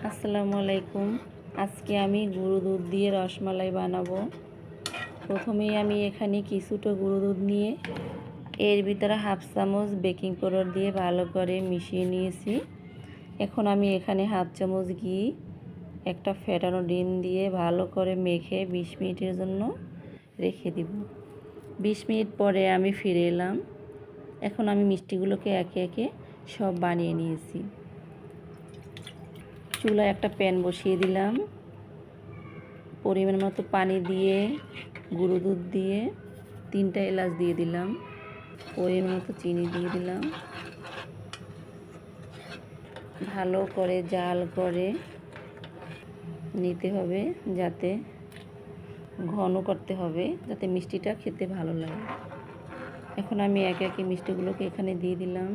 আসসালামু আলাইকুম। আজকে আমি গুঁড়ো দুধ দিয়ে রসমালাই বানাবো। প্রথমেই আমি এখানে কিছুটা গুঁড়ো দুধ নিয়ে এর ভিতরে হাফ চামচ বেকিং পাউডার দিয়ে ভালো করে মিশিয়ে নিয়েছি। এখন আমি এখানে হাফ চামচ ঘি, একটা ফেটানো ডিম দিয়ে ভালো করে মেখে 20 মিনিটের জন্য রেখে দিব। 20 মিনিট পরে আমি ফিরে এলাম। এখন আমি মিষ্টিগুলোকে একে একে সব বানিয়ে নিয়েছি। চুলায় একটা প্যান বসিয়ে দিলাম, পরিমাণ মতো পানি দিয়ে গুঁড়ো দুধ দিয়ে 3টা এলাচ দিয়ে দিলাম, পরিমাণ মতো চিনি দিয়ে দিলাম। ভালো করে জাল করে নিতে হবে, যাতে ঘন করতে হবে, যাতে মিষ্টিটা খেতে ভালো লাগে। এখন আমি একে একে মিষ্টিগুলোকে এখানে দিয়ে দিলাম।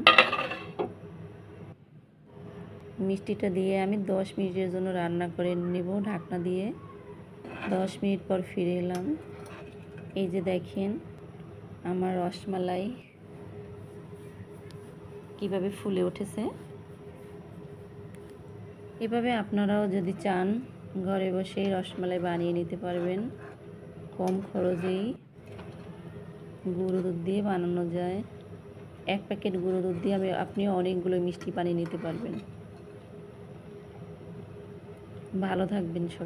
মিষ্টিটা দিয়ে আমি 10 মিনিটের জন্য রান্না করে নেব ঢাকনা দিয়ে। 10 মিনিট পর ফিরে এলাম। এই যে দেখেন আমার রসমালাই কিভাবে ফুলে উঠেছে। এভাবে আপনারাও যদি চান ঘরে বসেই রসমালাই বানিয়ে নিতে পারবেন। কম খরচেই গুঁড়ো দুধ দিয়ে বানানো যায়। 1 প্যাকেট গুঁড়ো দুধ দিয়ে আপনি অনেকগুলো মিষ্টি বানিয়ে নিতে পারবেন। ভালো থাকবেন সবাই।